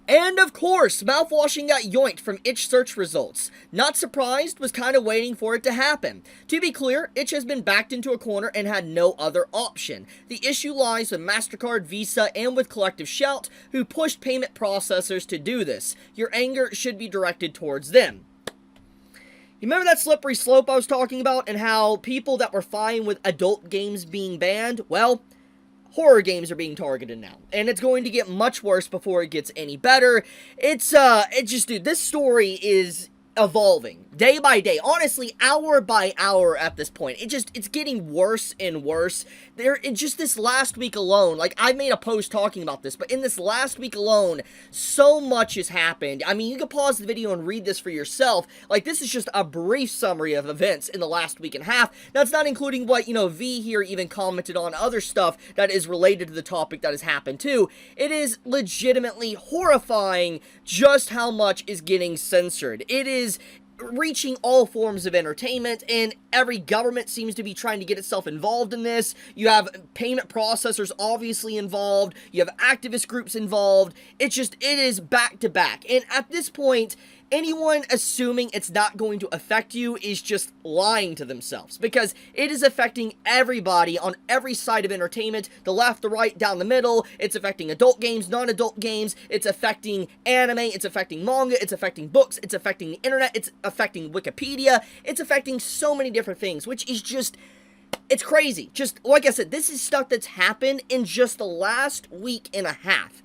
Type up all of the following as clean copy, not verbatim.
And of course, Mouthwashing got yoinked from itch search results. Not surprised, was kind of waiting for it to happen. To be clear, itch has been backed into a corner and had no other option. The issue lies with MasterCard, Visa, and with Collective Shout, who pushed payment processors to do this. Your anger should be directed towards them. You remember that slippery slope I was talking about and how people that were fine with adult games being banned? Well, horror games are being targeted now, and it's going to get much worse before it gets any better. Dude, this story is evolving day by day, honestly, hour by hour at this point. It's getting worse and worse. In just this last week alone, like, I made a post talking about this, but in this last week alone, so much has happened. I mean, you can pause the video and read this for yourself. Like, this is just a brief summary of events in the last week and a half. That's not including what, V here even commented on, other stuff that is related to the topic that has happened too. It is legitimately horrifying just how much is getting censored. It is reaching all forms of entertainment, and every government seems to be trying to get itself involved in this. You have payment processors obviously involved, you have activist groups involved. It is back to back, and at this point, anyone assuming it's not going to affect you is just lying to themselves, because it is affecting everybody on every side of entertainment, the left, the right, down the middle. It's affecting adult games, non-adult games, it's affecting anime, it's affecting manga, it's affecting books, it's affecting the internet, it's affecting Wikipedia, it's affecting so many different things, which is just, it's crazy. Just, like I said, this is stuff that's happened in just the last week and a half.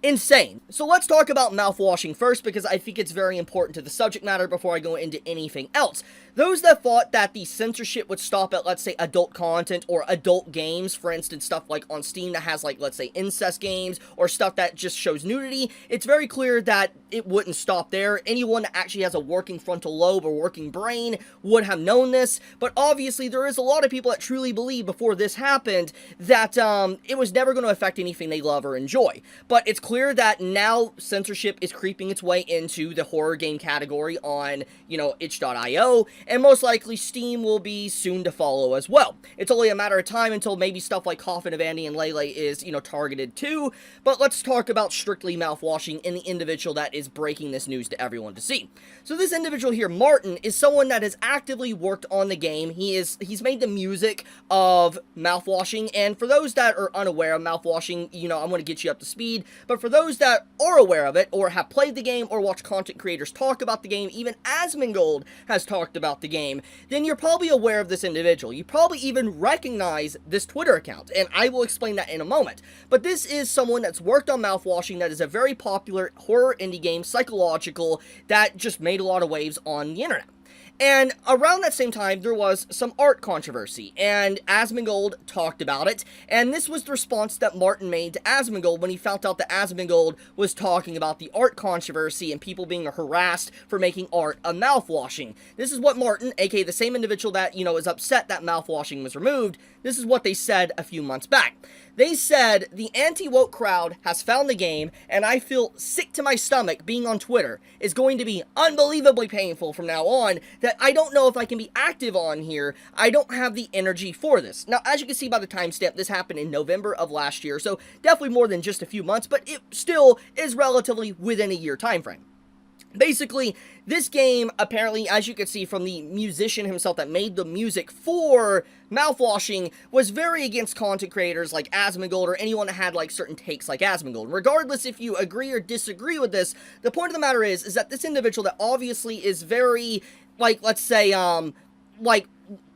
Insane. So let's talk about mouthwashing first, because I think it's very important to the subject matter before I go into anything else. Those that thought that the censorship would stop at, let's say, adult content or adult games, for instance, stuff like on Steam that has, like, let's say, incest games or stuff that just shows nudity, it's very clear that it wouldn't stop there. Anyone that actually has a working frontal lobe or working brain would have known this, but obviously there is a lot of people that truly believe before this happened that it was never going to affect anything they love or enjoy. But it's clear that now censorship is creeping its way into the horror game category on, itch.io, and most likely Steam will be soon to follow as well. It's only a matter of time until maybe stuff like Coffin of Andy and Lele is, targeted too, but let's talk about strictly mouthwashing and the individual that is breaking this news to everyone to see. So this individual here, Martin, is someone that has actively worked on the game. He's made the music of mouthwashing, and for those that are unaware of mouthwashing, I'm going to get you up to speed, but for those that are aware of it, or have played the game, or watch content creators talk about the game, even Asmongold has talked about the game, then you're probably aware of this individual. You probably even recognize this Twitter account, and I will explain that in a moment. But this is someone that's worked on mouthwashing, that is a very popular horror indie game, psychological, that just made a lot of waves on the internet. And around that same time, there was some art controversy, and Asmongold talked about it, and this was the response that Martin made to Asmongold when he found out that Asmongold was talking about the art controversy and people being harassed for making art of mouthwashing. This is what Martin, aka the same individual that, is upset that mouthwashing was removed, this is what they said a few months back. They said, the anti-woke crowd has found the game, and I feel sick to my stomach being on Twitter. It's going to be unbelievably painful from now on, that I don't know if I can be active on here. I don't have the energy for this. Now, as you can see by the timestamp, this happened in November of last year, so definitely more than just a few months, but it still is relatively within a year time frame. Basically, this game, apparently, as you can see from the musician himself that made the music for mouthwashing, was very against content creators like Asmongold or anyone that had, like, certain takes like Asmongold. Regardless if you agree or disagree with this, the point of the matter is that this individual that obviously is very, like, let's say,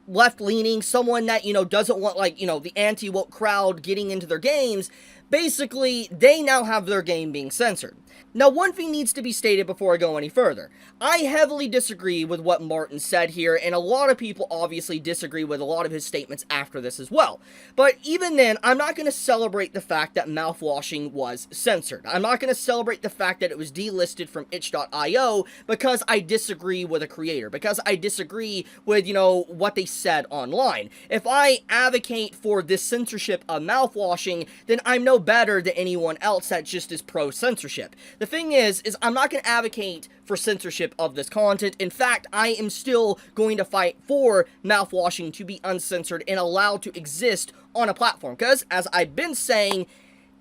left-leaning, someone that, doesn't want, the anti-woke crowd getting into their games, basically, they now have their game being censored. Now, one thing needs to be stated before I go any further. I heavily disagree with what Martin said here, and a lot of people obviously disagree with a lot of his statements after this as well. But even then, I'm not going to celebrate the fact that mouthwashing was censored. I'm not going to celebrate the fact that it was delisted from itch.io because I disagree with a creator, because I disagree with, what they said online. If I advocate for this censorship of mouthwashing, then I'm no better than anyone else that just is pro-censorship. The thing is I'm not going to advocate for censorship of this content. In fact, I am still going to fight for mouthwashing to be uncensored and allowed to exist on a platform. Because, as I've been saying,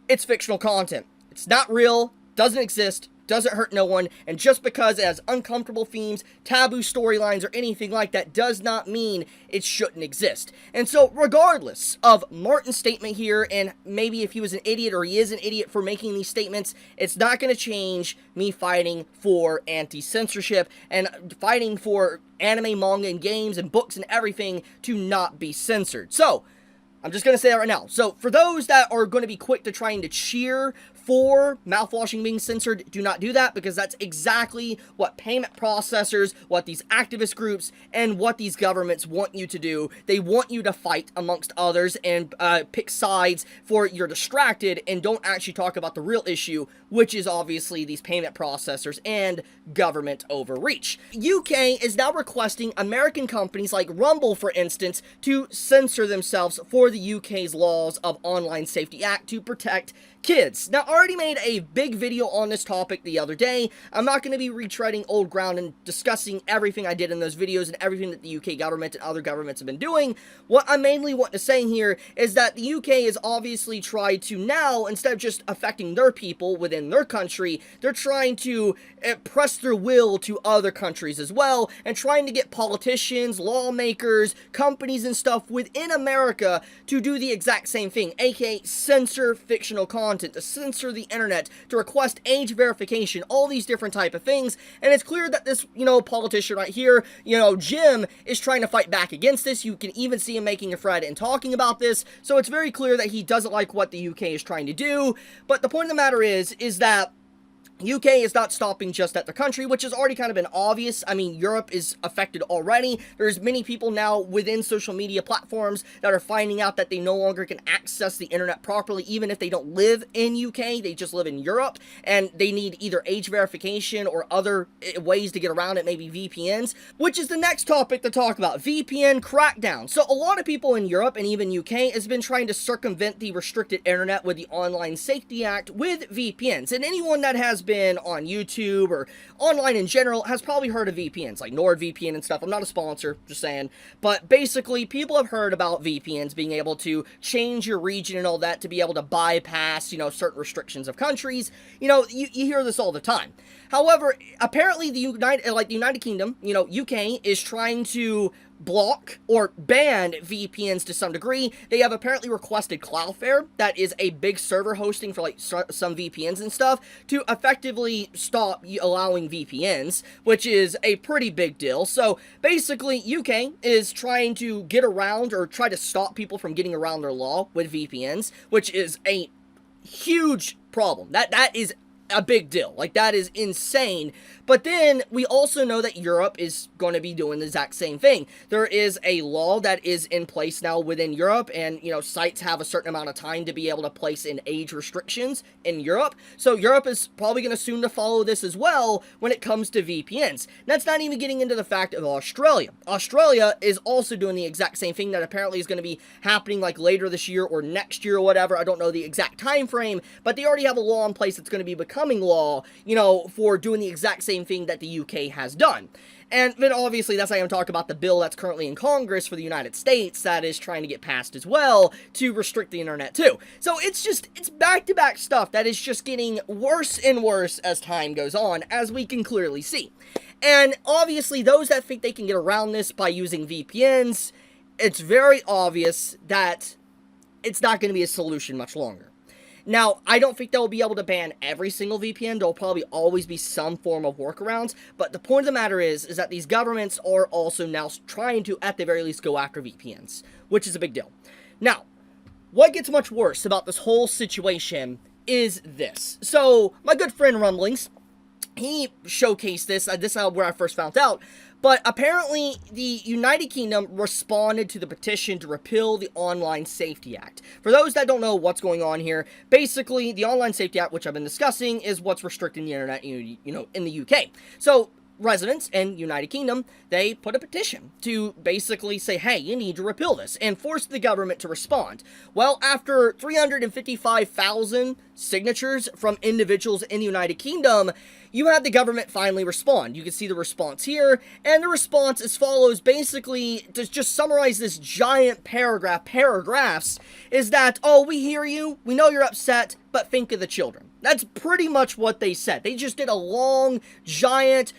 it's fictional content. It's not real. doesn't exist, doesn't hurt no one, and just because it has uncomfortable themes, taboo storylines, or anything like that does not mean it shouldn't exist. And so, regardless of Martin's statement here, and maybe if he was an idiot or he is an idiot for making these statements, it's not going to change me fighting for anti-censorship and fighting for anime, manga, and games, and books, and everything to not be censored. So, I'm just going to say that right now. So, for those that are going to be quick to trying to cheer for mouthwashing being censored, do not do that, because that's exactly what payment processors, what these activist groups, and what these governments want you to do. They want you to fight amongst others and pick sides for you're distracted and don't actually talk about the real issue, which is obviously these payment processors and government overreach. UK is now requesting American companies like Rumble, for instance, to censor themselves for the UK's laws of Online Safety Act to protect kids. Now, I already made a big video on this topic the other day. I'm not going to be retreading old ground and discussing everything I did in those videos and everything that the UK government and other governments have been doing. What I mainly want to say here is that the UK has obviously tried to now, instead of just affecting their people within their country, they're trying to press their will to other countries as well, and trying to get politicians, lawmakers, companies and stuff within America to do the exact same thing, aka censor fictional content, to censor the internet, to request age verification, all these different type of things. And it's clear that this, politician right here, Jim, is trying to fight back against this. You can even see him making a thread and talking about this. So it's very clear that he doesn't like what the UK is trying to do. But the point of the matter is that UK is not stopping just at the country, which has already kind of been obvious. I mean, Europe is affected already. There's many people now within social media platforms that are finding out that they no longer can access the internet properly, even if they don't live in UK, they just live in Europe, and they need either age verification or other ways to get around it, maybe VPNs, which is the next topic to talk about, VPN crackdown. So a lot of people in Europe and even UK has been trying to circumvent the restricted internet with the Online Safety Act with VPNs, and anyone that has been on YouTube or online in general has probably heard of VPNs, like NordVPN and stuff. I'm not a sponsor, just saying. But basically, people have heard about VPNs being able to change your region and all that to be able to bypass, certain restrictions of countries. You hear this all the time. However, apparently the United Kingdom, UK, is trying to block or ban VPNs to some degree. They have apparently requested Cloudflare, that is a big server hosting for some VPNs and stuff, to effectively stop allowing VPNs, which is a pretty big deal. So basically, UK is trying to get around or try to stop people from getting around their law with VPNs, which is a huge problem. That is a big deal. That is insane. But then we also know that Europe is going to be doing the exact same thing. There is a law that is in place now within Europe, and sites have a certain amount of time to be able to place in age restrictions in Europe. So Europe is probably going to soon to follow this as well when it comes to VPNs. That's not even getting into the fact of Australia. Australia is also doing the exact same thing that apparently is going to be happening later this year or next year or whatever. I don't know the exact time frame, but they already have a law in place that's going to be becoming law, for doing the exact same thing that the UK has done. And then obviously that's not even talk about the bill that's currently in Congress for the United States that is trying to get passed as well to restrict the internet too. So it's back-to-back stuff that is just getting worse and worse as time goes on, as we can clearly see. And obviously those that think they can get around this by using VPNs, it's very obvious that it's not going to be a solution much longer. Now, I don't think they'll be able to ban every single VPN. There'll probably always be some form of workarounds. But the point of the matter is that these governments are also now trying to, at the very least, go after VPNs, which is a big deal. Now, what gets much worse about this whole situation is this. So, my good friend Rumblings, he showcased this. This is where I first found out. But apparently, the United Kingdom responded to the petition to repeal the Online Safety Act. For those that don't know what's going on here, basically, the Online Safety Act, which I've been discussing, is what's restricting the internet, in the UK. So, residents in United Kingdom, they put a petition to basically say, hey, you need to repeal this, and force the government to respond. Well, after 355,000 signatures from individuals in the United Kingdom, you had the government finally respond. You can see the response here, and the response as follows. Basically, to just summarize this giant paragraphs, is that, oh, we hear you, we know you're upset, but think of the children. That's pretty much what they said. They just did a long, giant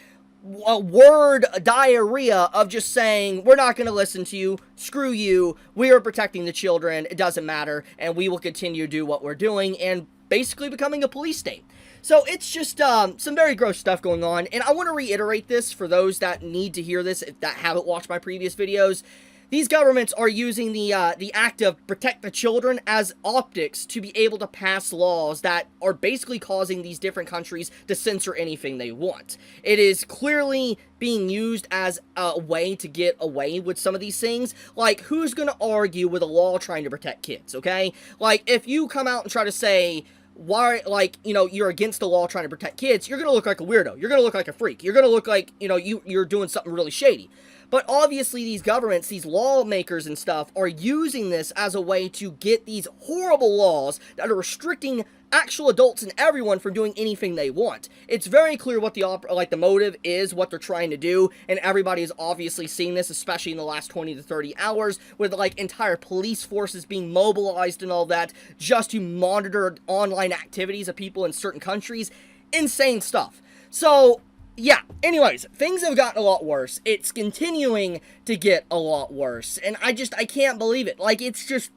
word diarrhea of just saying, we're not going to listen to you, screw you, we are protecting the children, it doesn't matter, and we will continue to do what we're doing, and basically becoming a police state. So it's just some very gross stuff going on, and I want to reiterate this for those that need to hear this, that haven't watched my previous videos. These governments are using the act of protect the children as optics to be able to pass laws that are basically causing these different countries to censor anything they want. It is clearly being used as a way to get away with some of these things. Like, who's going to argue with a law trying to protect kids, okay? Like, if you come out and try to say, why, like, you know, you're against the law trying to protect kids, you're going to look like a weirdo. You're going to look like a freak. You're going to look like, you know, you're doing something really shady. But obviously these governments, these lawmakers and stuff, are using this as a way to get these horrible laws that are restricting actual adults and everyone from doing anything they want. It's very clear what the motive is, what they're trying to do, and everybody is obviously seeing this, especially in the last 20 to 30 hours, with like entire police forces being mobilized and all that, just to monitor online activities of people in certain countries. Insane stuff. So, yeah, anyways, things have gotten a lot worse. It's continuing to get a lot worse, and I can't believe it. Like, it's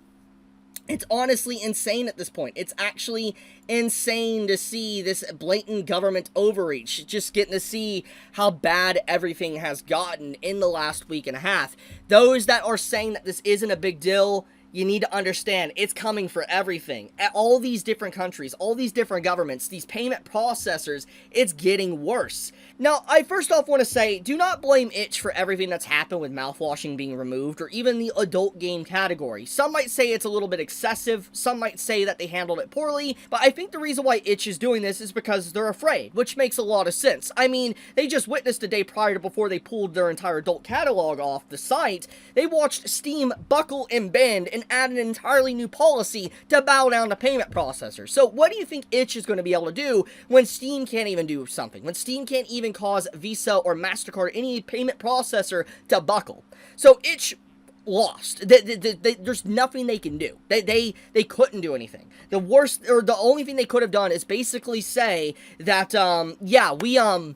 honestly insane at this point. It's actually insane to see this blatant government overreach. Just getting to see how bad everything has gotten in the last week and a half. Those that are saying that this isn't a big deal, you need to understand, it's coming for everything. At all these different countries, all these different governments, these payment processors, it's getting worse. Now, I first off want to say, do not blame itch for everything that's happened with mouthwashing being removed, or even the adult game category. Some might say it's a little bit excessive, some might say that they handled it poorly, but I think the reason why itch is doing this is because they're afraid, which makes a lot of sense. I mean, they just witnessed a day prior to before they pulled their entire adult catalog off the site. They watched Steam buckle and bend and add an entirely new policy to bow down to payment processors. So what do you think itch is going to be able to do when Steam can't even do something? When Steam can't even cause Visa or MasterCard, any payment processor, to buckle? So itch lost. There's nothing they can do. They couldn't do anything. The worst, or the only thing they could have done is basically say that, yeah, we're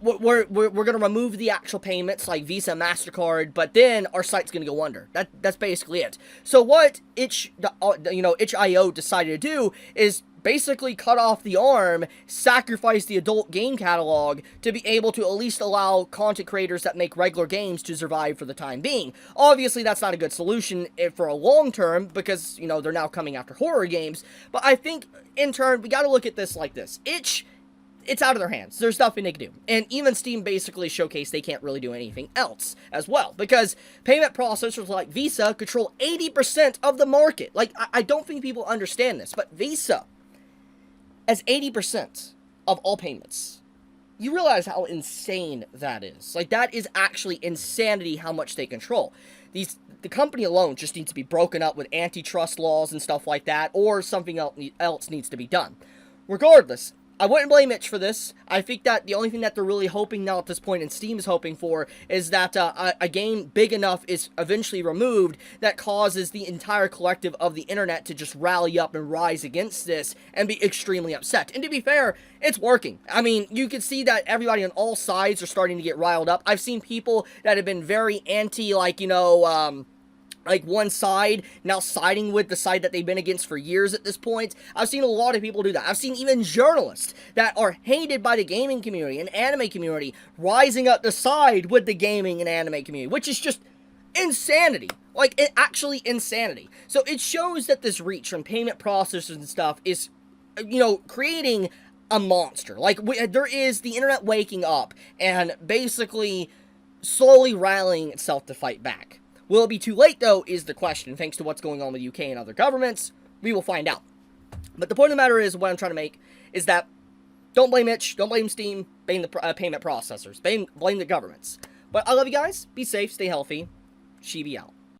going to remove the actual payments like Visa, MasterCard, but then our site's going to go under. That's basically it. So what itch.io decided to do is basically cut off the arm, sacrifice the adult game catalog to be able to at least allow content creators that make regular games to survive for the time being. Obviously, that's not a good solution for a long term because, you know, they're now coming after horror games. But I think, in turn, we got to look at this like this. It's out of their hands. There's nothing they can do. And even Steam basically showcased they can't really do anything else as well. Because payment processors like Visa control 80% of the market. Like, I don't think people understand this, but Visa as 80% of all payments. You realize how insane that is. Like, that is actually insanity how much they control. The company alone just needs to be broken up with antitrust laws and stuff like that, or something else needs to be done. Regardless, I wouldn't blame itch for this. I think that the only thing that they're really hoping now at this point, and Steam is hoping for, is that a game big enough is eventually removed that causes the entire collective of the internet to just rally up and rise against this and be extremely upset. And to be fair, it's working. I mean, you can see that everybody on all sides are starting to get riled up. I've seen people that have been very anti, like, you know, like one side now siding with the side that they've been against for years at this point. I've seen a lot of people do that. I've seen even journalists that are hated by the gaming community and anime community rising up to side with the gaming and anime community, which is just insanity. Like, actually insanity. So it shows that this reach from payment processors and stuff is, you know, creating a monster. Like, there is the internet waking up and basically slowly rallying itself to fight back. Will it be too late, though, is the question. Thanks to what's going on with UK and other governments, we will find out. But the point of the matter is, what I'm trying to make, is that don't blame itch, don't blame Steam, blame the payment processors, blame the governments. But I love you guys, be safe, stay healthy, Chibi out.